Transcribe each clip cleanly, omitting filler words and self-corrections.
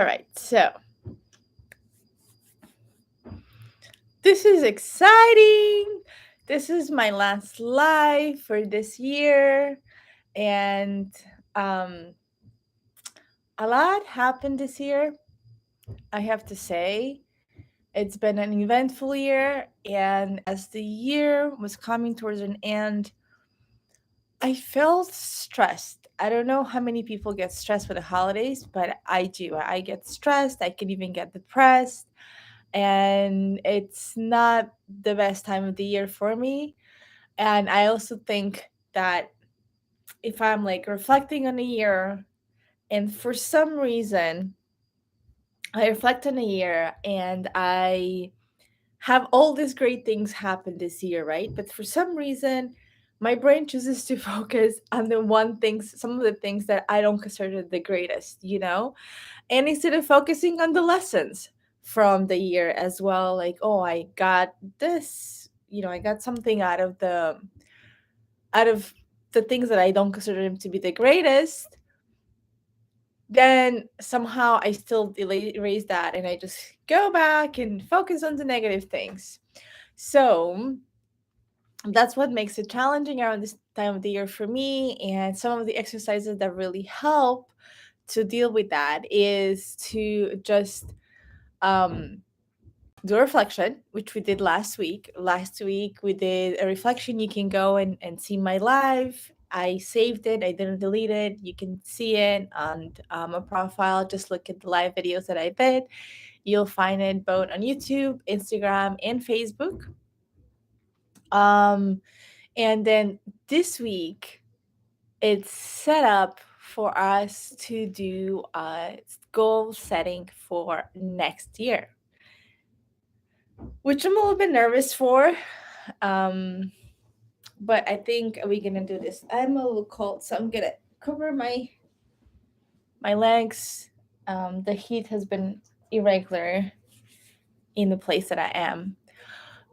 All right, so this is exciting. This is my last live for this year, and um, a lot happened this year. I have to say, it's been an eventful year, and as the year was coming towards an end, I felt stressed. I don't know how many people get stressed with the holidays, but I do. I get stressed. I can even get depressed, and it's not the best time of the year for me. And I also think that if I'm like reflecting on a year, and for some reason I reflect on a year and I have all these great things happen this year, right? But for some reason, my brain chooses to focus on the one things, some of the things that I don't consider the greatest, And instead of focusing on the lessons from the year as well, like, oh, I got this, I got something out of the things that I don't consider them to be the greatest, then somehow I still erase that and I just go back and focus on the negative things. So that's what makes it challenging around this time of the year for me. And some of the exercises that really help to deal with that is to just um, do a reflection, which we did last week. Last week, we did a reflection. You can go and see my live. I saved it, I didn't delete it. You can see it on a profile. Just look at the live videos that I did. You'll find it both on YouTube, Instagram, and Facebook. Um, and then this week, it's set up for us to do goal setting for next year, which I'm a little bit nervous for. Um, but I think we're gonna do this. I'm a little cold, so I'm gonna cover my legs. The heat has been irregular in the place that I am.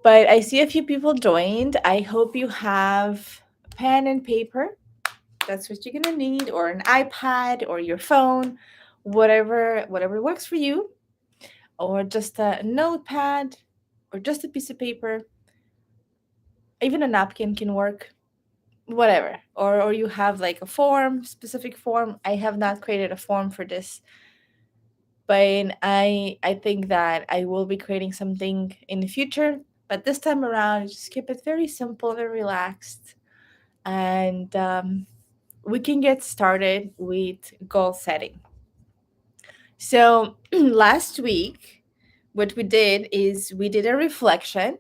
But I see a few people joined. I hope you have pen and paper. That's what you're gonna need, or an iPad or your phone, whatever works for you, or just a notepad or just a piece of paper. Even a napkin can work. Whatever. Or you have like a form, specific form. I have not created a form for this, but I think that I will be creating something in the future. But this time around, just keep it very simple and relaxed, and we can get started with goal setting. So last week, what we did is we did a reflection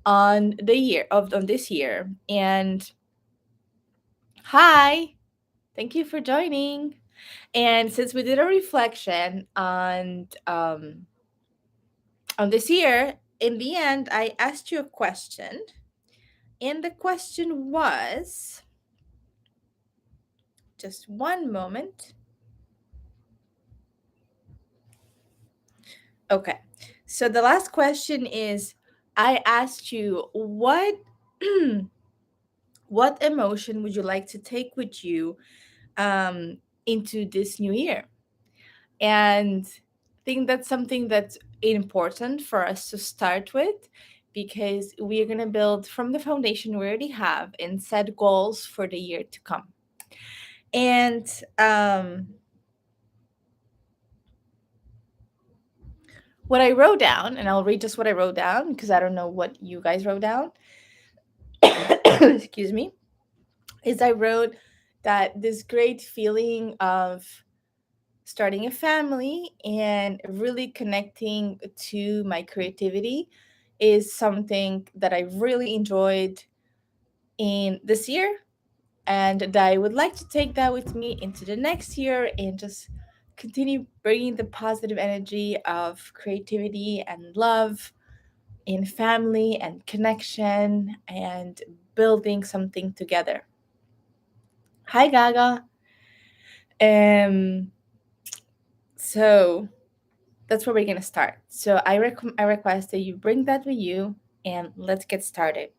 on this year. And hi, thank you for joining. And since we did a reflection on this year, in the end, I asked you a question, and the question was, just one moment. Okay. So the last question is, I asked you what emotion would you like to take with you into this new year? And I think that's something that's important for us to start with, because we are going to build from the foundation we already have and set goals for the year to come. And what I wrote down, and I'll read just what I wrote down because I don't know what you guys wrote down. Excuse me. Is I wrote that this great feeling of starting a family and really connecting to my creativity is something that I really enjoyed in this year, and that I would like to take that with me into the next year and just continue bringing the positive energy of creativity and love in family and connection and building something together. Hi, Gaga. Um, so that's where we're gonna start. So I request that you bring that with you, and let's get started.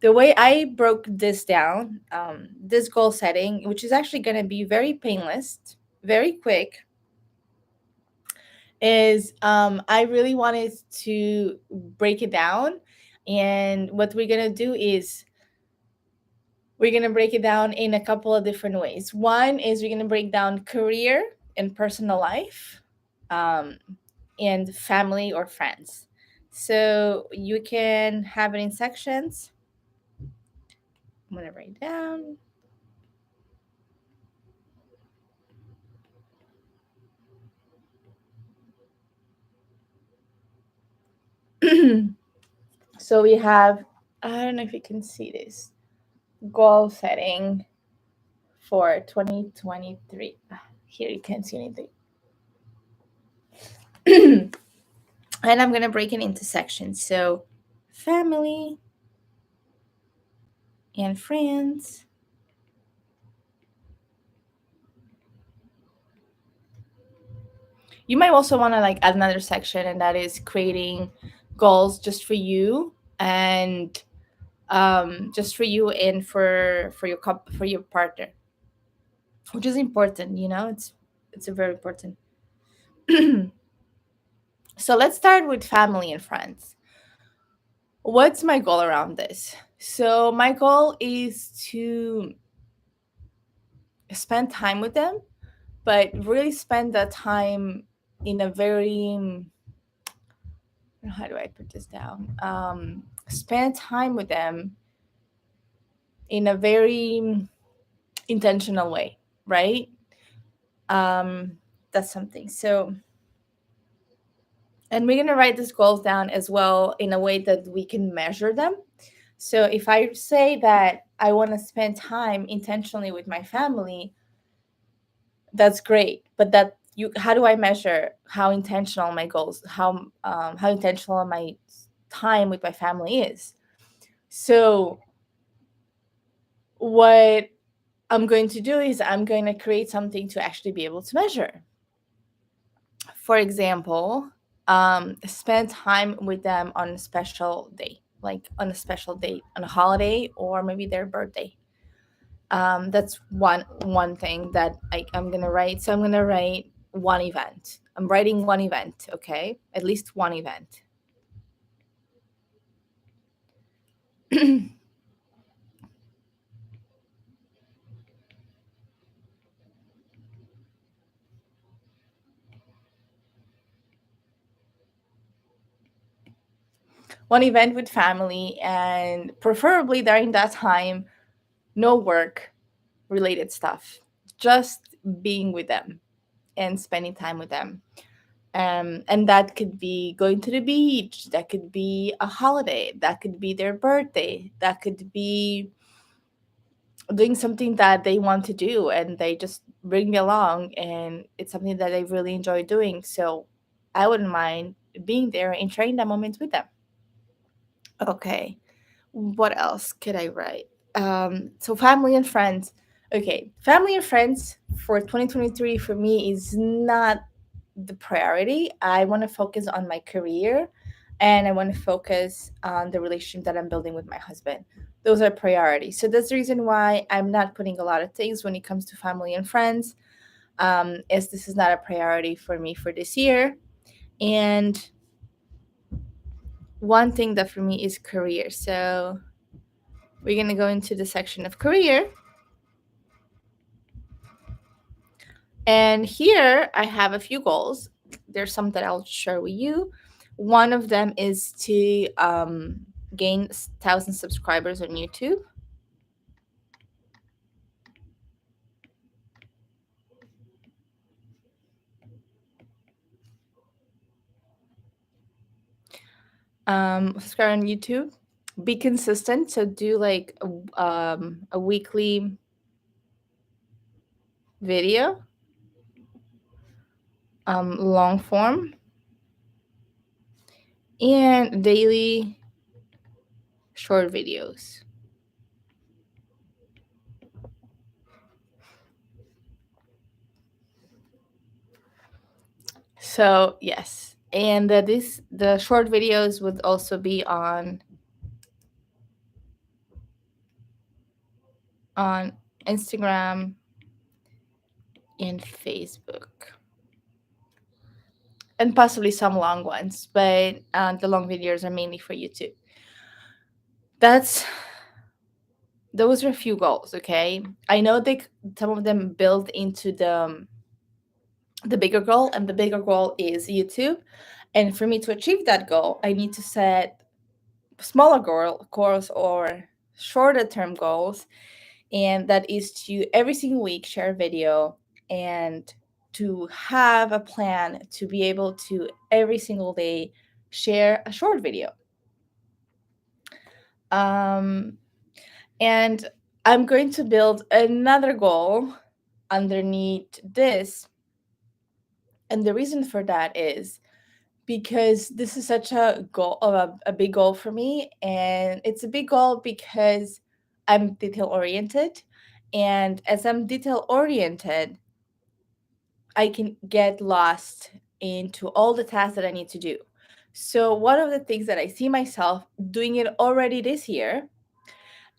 The way I broke this down, this goal setting, which is actually gonna be very painless, very quick, is I really wanted to break it down. And what we're going to do is we're going to break it down in a couple of different ways. One is we're going to break down career and personal life, um, and family or friends. So you can have it in sections. I'm going to write down. So we have, I don't know if you can see this, goal setting for 2023. Here you can't see anything. And I'm going to break it into sections. So, family and friends. You might also want to like add another section, and that is creating goals just for you, and just for you and for your for your partner, which is important. It's a very important. So let's start with family and friends. What's my goal around this? So my goal is to spend time with them, but really spend that time in a very, how do I put this down? Spend time with them in a very intentional way, right? Um, that's something. So, and we're gonna write these goals down as well in a way that we can measure them. So if I say that I want to spend time intentionally with my family, that's great. But that you, how do I measure how intentional my goals, how intentional my time with my family is? So what I'm going to do is I'm going to create something to actually be able to measure. For example, spend time with them on a special day, like on a special date, on a holiday, or maybe their birthday. That's one thing that I'm gonna write. So I'm gonna write one event. I'm writing one event, okay? At least one event. One event with family, and preferably during that time, no work related stuff, just being with them and spending time with them. And that could be going to the beach, that could be a holiday, that could be their birthday, that could be doing something that they want to do and they just bring me along, and it's something that I really enjoy doing. So I wouldn't mind being there and sharing that moment with them. Okay, what else could I write? So family and friends. Okay, family and friends for 2023 for me is not the priority. I want to focus on my career, and I want to focus on the relationship that I'm building with my husband. Those are priorities. So that's the reason why I'm not putting a lot of things when it comes to family and friends, as this is not a priority for me for this year. And one thing that for me is career. So we're going to go into the section of career. And here I have a few goals. There's some that I'll share with you. One of them is to gain 1,000 subscribers on YouTube. Subscribe on YouTube. Be consistent. So do like a weekly video, long form, and daily short videos. So yes, and the short videos would also be on Instagram and Facebook. and possibly some long ones, but the long videos are mainly for YouTube. That's those are a few goals. Okay, I know some of them build into the bigger goal, and the bigger goal is YouTube. And for me to achieve that goal, I need to set smaller goals or shorter term goals, and that is to every single week share a video and to have a plan to be able to every single day share a short video. Um, and I'm going to build another goal underneath this. And the reason for that is because this is such a goal, a big goal for me. And it's a big goal because I'm detail oriented. And as I'm detail oriented, I can get lost into all the tasks that I need to do. So, one of the things that I see myself doing it already this year,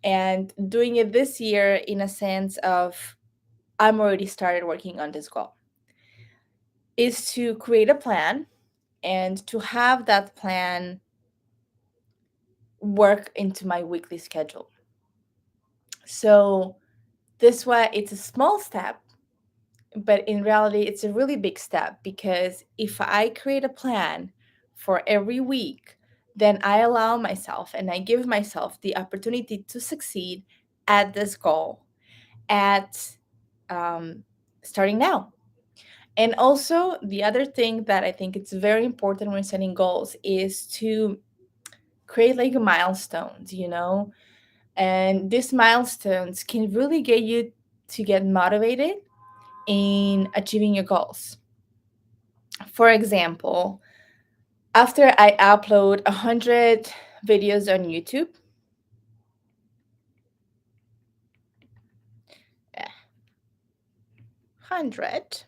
and doing it this year in a sense of I'm already started working on this goal, is to create a plan and to have that plan work into my weekly schedule. So, this way, it's a small step, but in reality it's a really big step, because if I create a plan for every week, then I allow myself and I give myself the opportunity to succeed at this goal at starting now. And also the other thing that I think it's very important when setting goals is to create like milestones, and these milestones can really get you to get motivated in achieving your goals. For example, after I upload 100 videos on YouTube, 100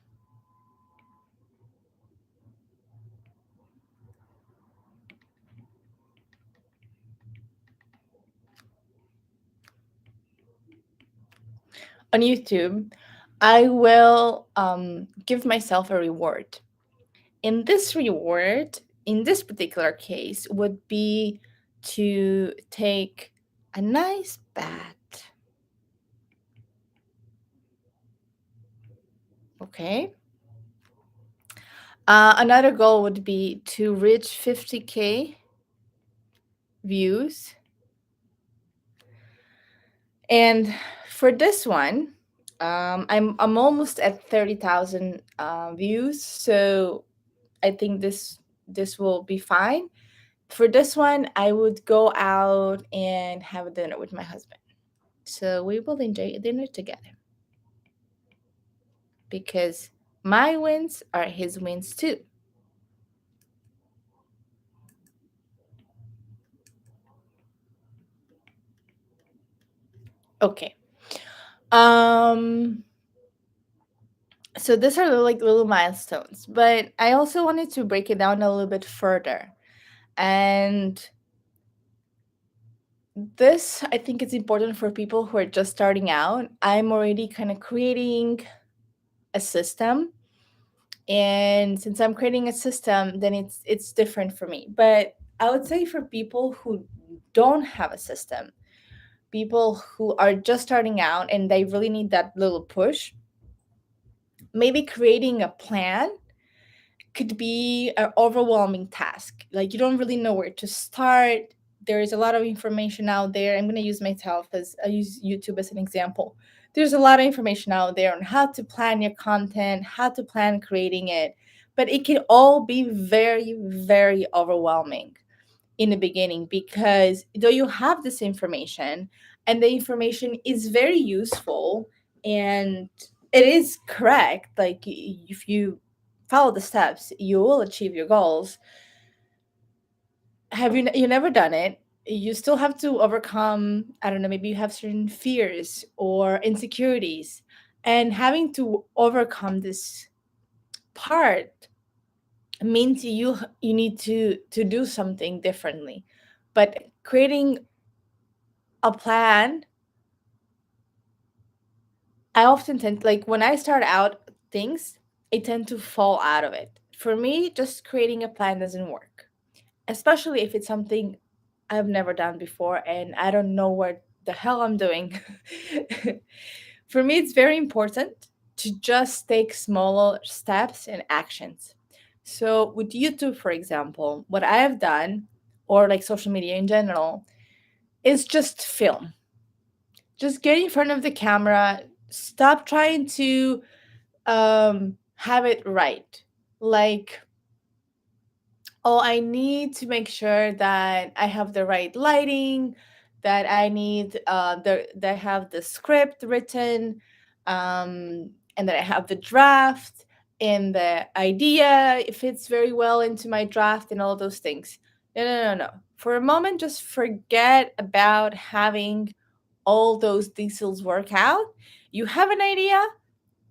on YouTube, I will give myself a reward. And this reward, in this particular case, would be to take a nice bath. Okay. Another goal would be to reach 50K views. And for this one, I'm almost at 30,000 views, so I think this will be fine. For this one, I would go out and have a dinner with my husband. So we will enjoy a dinner together, because my wins are his wins too. Okay. Um so these are like little milestones, but I also wanted to break it down a little bit further. And this, I think it's important for people who are just starting out. I'm already kind of creating a system, and since I'm creating a system, then it's different for me. But I would say for people who don't have a system, people who are just starting out and they really need that little push, maybe creating a plan could be an overwhelming task. Like you don't really know where to start. There is a lot of information out there. I'm going to use myself as I use YouTube as an example. There's a lot of information out there on how to plan your content, how to plan creating it, but it can all be very, very overwhelming in the beginning, because though you have this information and the information is very useful and it is correct, like if you follow the steps you will achieve your goals. Have you never done it, you still have to overcome, I don't know, maybe you have certain fears or insecurities, and having to overcome this part means you need to do something differently. But creating a plan, I often tend, like when I start out things, I tend to fall out of it For me, just creating a plan doesn't work, especially if it's something I've never done before and I don't know what the hell I'm doing. For me, it's very important to just take smaller steps and actions. So, with YouTube, for example, what I have done, or like social media in general, is just film. Just get in front of the camera, stop trying to have it right. Like, oh, I need to make sure that I have the right lighting, that I need that I have the script written, and that I have the draft and the idea it fits very well into my draft and all those things. No, no, no, no. For a moment, just forget about having all those details work out. You have an idea,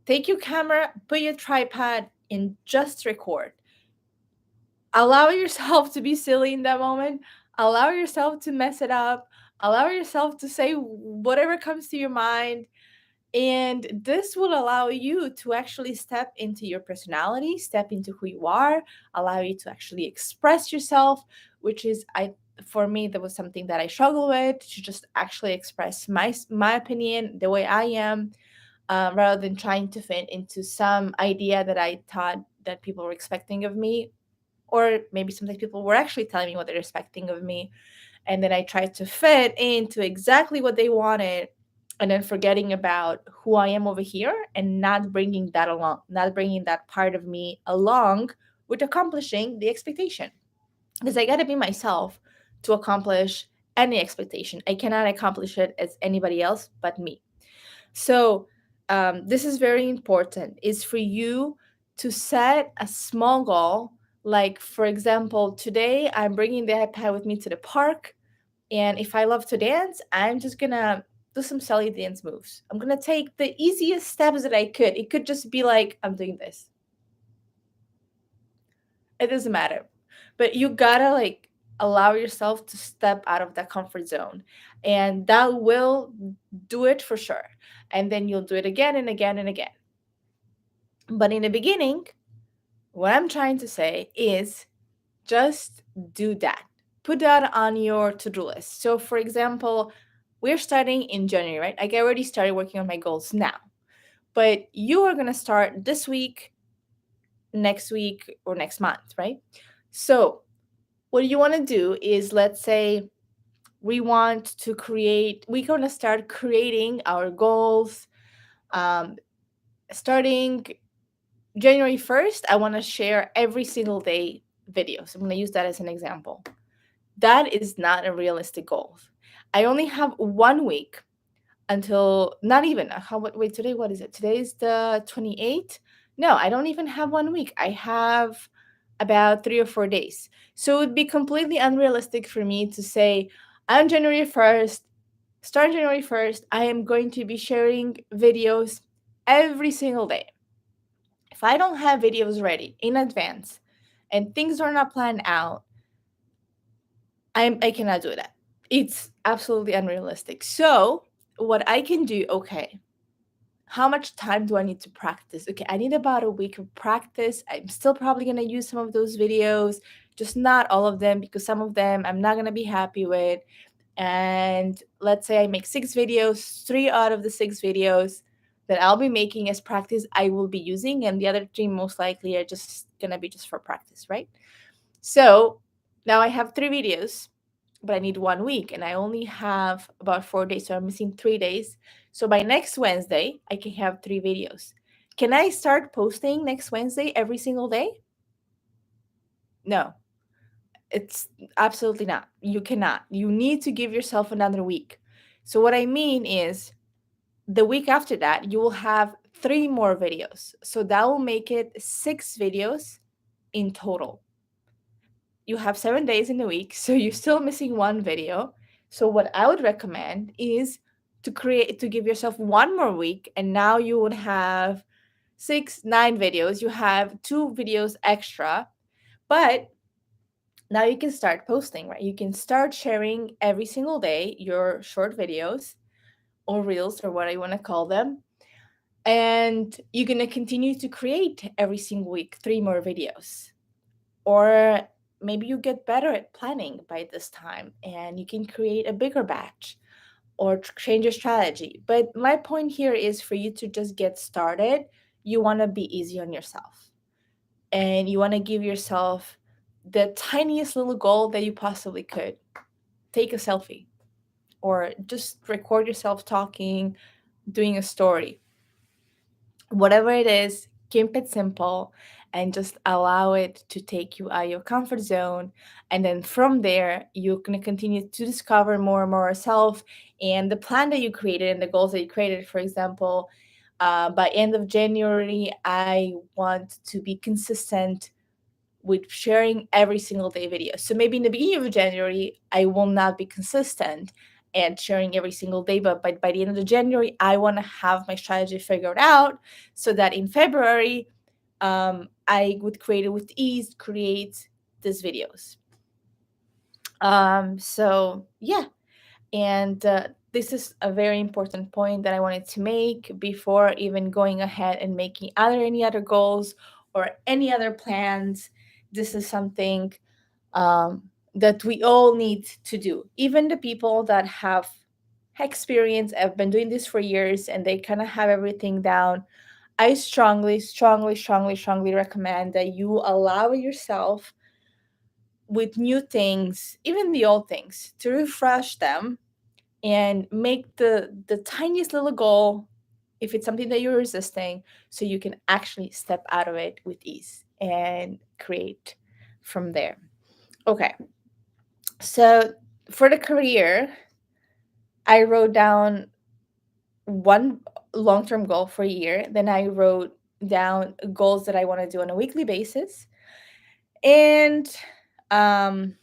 take your camera, put your tripod, and just record. Allow yourself to be silly in that moment. Allow yourself to mess it up. Allow yourself to say whatever comes to your mind. And this will allow you to actually step into your personality, step into who you are, allow you to actually express yourself, which is, I for me, that was something that I struggle with, to just actually express my opinion the way I am, rather than trying to fit into some idea that I thought that people were expecting of me, or maybe sometimes people were actually telling me what they're expecting of me, and then I tried to fit into exactly what they wanted, and then forgetting about who I am over here and not bringing that along, not bringing that part of me along with accomplishing the expectation, because I got to be myself to accomplish any expectation. I cannot accomplish it as anybody else but me. So this is very important, is for you to set a small goal. Like, for example, today I'm bringing the iPad with me to the park, and if I love to dance, I'm just gonna do some silly dance moves. I'm gonna take the easiest steps that I could. It could just be like, I'm doing this. It doesn't matter. But you gotta like allow yourself to step out of that comfort zone. And that will do it for sure. And then you'll do it again and again and again. But in the beginning, what I'm trying to say is just do that. Put that on your to do list. So, for example, we're starting in January, right? I already started working on my goals now, but you are going to start this week, next week, or next month, right? So, what you want to do is, let's say we're going to start creating our goals. Um, Starting January 1st, I want to share every single day videos. I'm going to use that as an example. That is not a realistic goal. I only have 1 week until, not even, wait, today, what is it? Today is the 28th. No, I don't even have 1 week. I have about 3 or 4 days. So it would be completely unrealistic for me to say, on January 1st, starting January 1st, I am going to be sharing videos every single day. If I don't have videos ready in advance and things are not planned out, I cannot do that. It's absolutely unrealistic. So what I can do, okay, how much time do I need to practice? Okay, I need about a week of practice. I'm still probably gonna use some of those videos, just not all of them, because some of them I'm not gonna be happy with. And let's say I make 6 videos, 3 out of the 6 videos that I'll be making as practice I will be using, and the other 3 most likely are just gonna be just for practice, right? So now I have 3 videos, but I need 1 week and I only have about 4 days. So I'm missing 3 days. So by next Wednesday, I can have 3 videos. Can I start posting next Wednesday every single day? No, it's absolutely not. You cannot. You need to give yourself another week. So what I mean is, the week after that, you will have 3 more videos. So that will make it 6 videos in total. You have 7 days in a week, so you're still missing 1 video. So what I would recommend is to give yourself 1 more week, and now you would have 9 videos. You have 2 videos extra, but now you can start posting, right? You can start sharing every single day your short videos or reels or what I want to call them. And you're going to continue to create every single week 3 more videos. Or maybe you get better at planning by this time and you can create a bigger batch or change your strategy. But my point here is for you to just get started. You want to be easy on yourself and you want to give yourself the tiniest little goal that you possibly could. Take a selfie or just record yourself talking, doing a story. Whatever it is, keep it simple and just allow it to take you out of your comfort zone. And then from there, you're going to continue to discover more and more yourself and the plan that you created and the goals that you created. For example, by end of January, I want to be consistent with sharing every single day video. So maybe in the beginning of January, I will not be consistent and sharing every single day, but by the end of the January, I want to have my strategy figured out so that in February, I would create it with ease, create these videos. So yeah, and this is a very important point that I wanted to make before even going ahead and making any other goals or any other plans. This is something that we all need to do. Even the people that have experience, have been doing this for years, and they kind of have everything down. I strongly, strongly, strongly, strongly recommend that you allow yourself with new things, even the old things, to refresh them and make the tiniest little goal if it's something that you're resisting so you can actually step out of it with ease and create from there. Okay, so for the career, I wrote down one long-term goal for a year, then I wrote down goals that I want to do on a weekly basis, and um,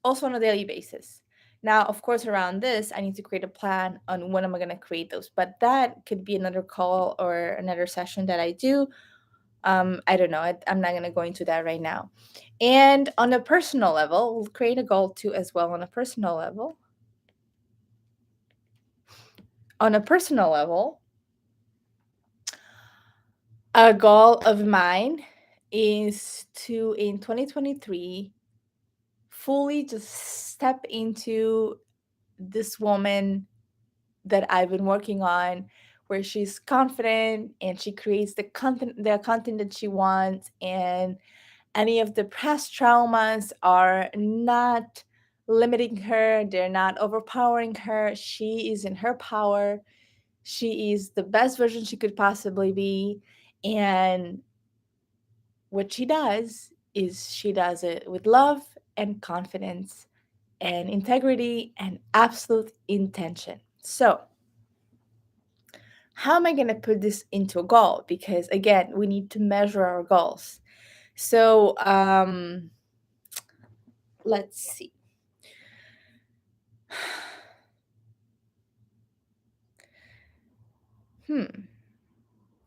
also on a daily basis. Now, of course, around this, I need to create a plan on when am I going to create those. But that could be another call or another session that I do. I don't know. I'm not going to go into that right now. And on a personal level, we'll create a goal too as well on a personal level. On a personal level, a goal of mine is to, in 2023, fully just step into this woman that I've been working on, where she's confident and she creates the content that she wants, and any of the past traumas are not limiting her, they're not overpowering her. She is in her power. She is the best version she could possibly be. And what she does is she does it with love and confidence and integrity and absolute intention. So, how am I going to put this into a goal? Because again, we need to measure our goals. So, let's see.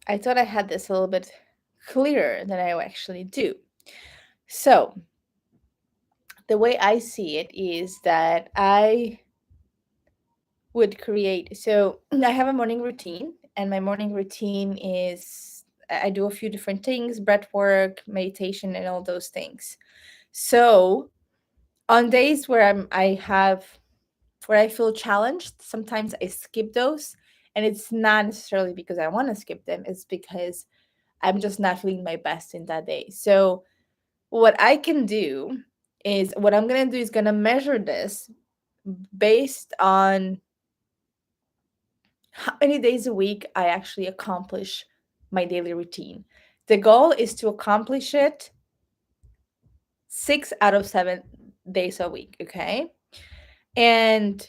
I thought I had this a little bit clearer than I actually do. So, the way I see it is that I would create. So, I have a morning routine, and my morning routine is I do a few different things, breath work, meditation, and all those things. So, on days where where I feel challenged, sometimes I skip those. And it's not necessarily because I want to skip them, it's because I'm just not feeling my best in that day. So, what I can do is what I'm going to do is going to measure this based on how many days a week I actually accomplish my daily routine. The goal is to accomplish it 6 out of 7 days a week, okay? And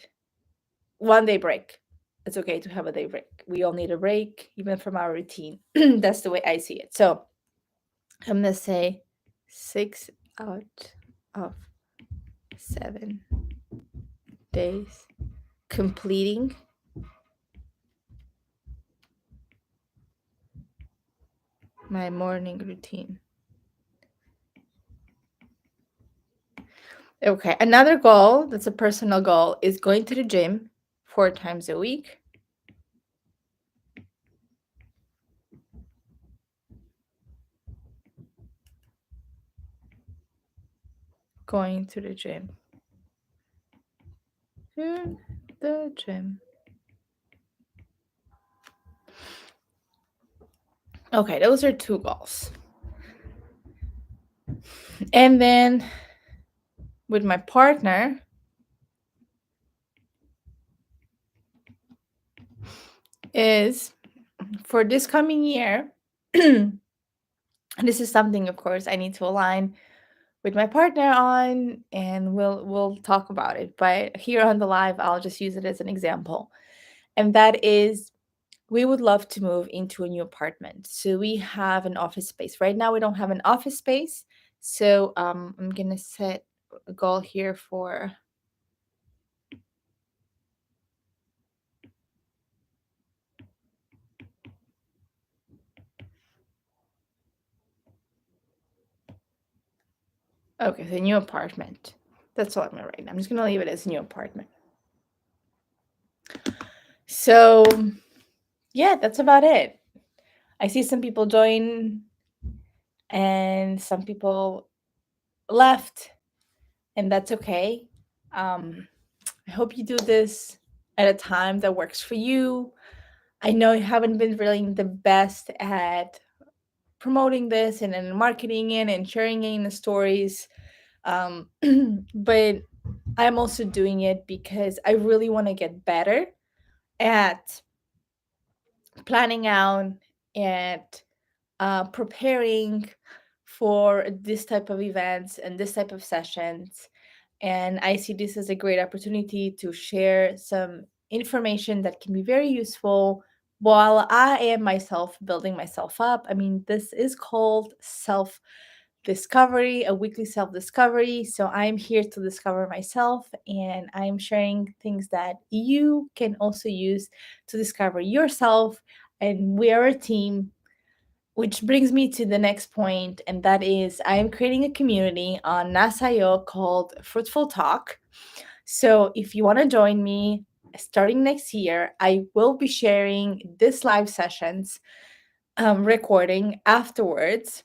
1 day break. It's okay to have a day break. We all need a break, even from our routine. That's the way I see it. So I'm gonna say 6 out of 7 days completing my morning routine. Okay, another goal that's a personal goal is going to the gym 4 times a week. going to the gym. To the gym. Okay, those are two goals. And then with my partner, is for this coming year. This is something, of course, I need to align with my partner on, and we'll talk about it. But here on the live, I'll just use it as an example, and that is we would love to move into a new apartment. So we have an office space right now. We don't have an office space, so I'm gonna set a goal here for. Okay, so new apartment. That's all I'm gonna write. I'm just gonna leave it as new apartment. So yeah, that's about it. I see some people join and some people left, and that's okay. I hope you do this at a time that works for you. I know you haven't been really the best at promoting this and marketing it and sharing it in the stories. But I'm also doing it because I really want to get better at planning out and preparing for this type of events and this type of sessions. And I see this as a great opportunity to share some information that can be very useful while I am myself building myself up. I mean, this is called self discovery, a weekly self discovery. So I'm here to discover myself, and I'm sharing things that you can also use to discover yourself. And we are a team, which brings me to the next point, and that is I am creating a community on Nas.io called Fruitful Talk. So if you want to join me starting next year, I will be sharing this live sessions recording afterwards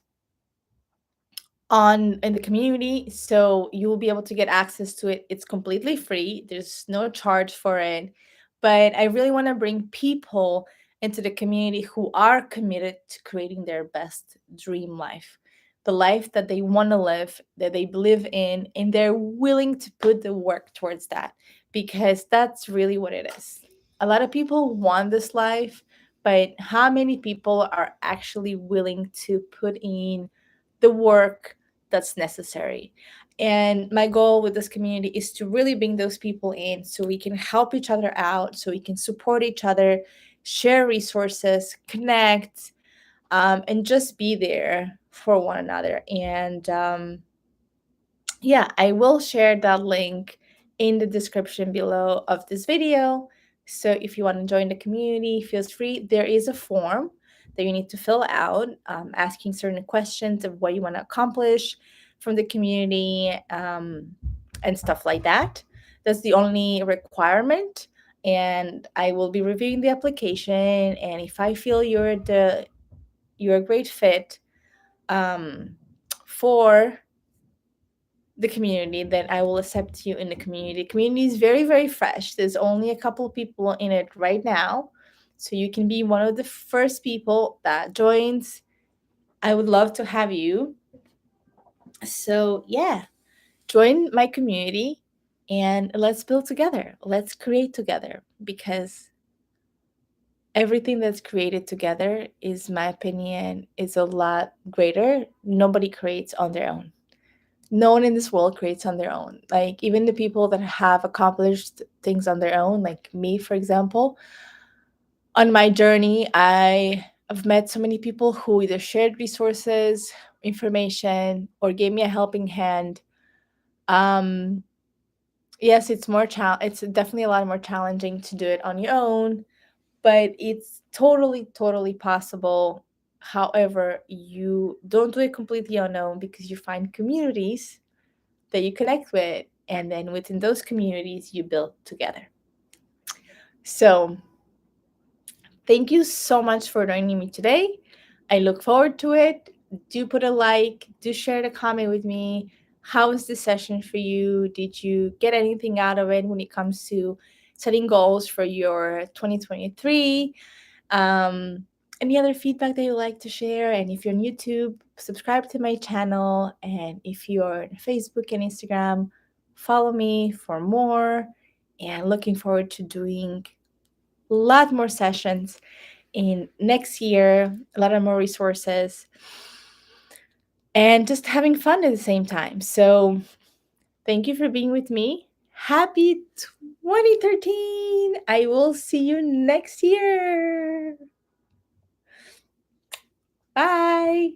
on in the community, so you will be able to get access to it. It's completely free, there's no charge for it. But I really want to bring people into the community who are committed to creating their best dream life, the life that they want to live, that they believe in, and they're willing to put the work towards that, because that's really what it is. A lot of people want this life, but how many people are actually willing to put in the work that's necessary? And my goal with this community is to really bring those people in so we can help each other out, so we can support each other, share resources, connect, and just be there for one another. And yeah, I will share that link in the description below of this video. So if you want to join the community, feel free. There is a form that you need to fill out, asking certain questions of what you want to accomplish from the community, and stuff like that. That's the only requirement. And I will be reviewing the application. And if I feel you're a great fit for the community, then I will accept you in the community. The community is very, very fresh. There's only a couple of people in it right now. So you can be one of the first people that joins. I would love to have you. So, yeah, join my community and let's build together. Let's create together, because everything that's created together is, my opinion, is a lot greater. Nobody creates on their own. No one in this world creates on their own. Like, even the people that have accomplished things on their own, like me, for example, on my journey, I have met so many people who either shared resources, information, or gave me a helping hand. Um, yes, it's definitely a lot more challenging to do it on your own, but it's totally, totally possible. However, you don't do it completely unknown, because you find communities that you connect with, and then within those communities you build together. So thank you so much for joining me today. I look forward to it. Do put a like, do share the comment with me. How was this session for you? Did you get anything out of it when it comes to setting goals for your 2023? Any other feedback that you'd like to share? And if you're on YouTube, subscribe to my channel. And if you're on Facebook and Instagram, follow me for more. And looking forward to doing a lot more sessions in next year, a lot of more resources, and just having fun at the same time. So thank you for being with me. Happy 2013. I will see you next year. Bye.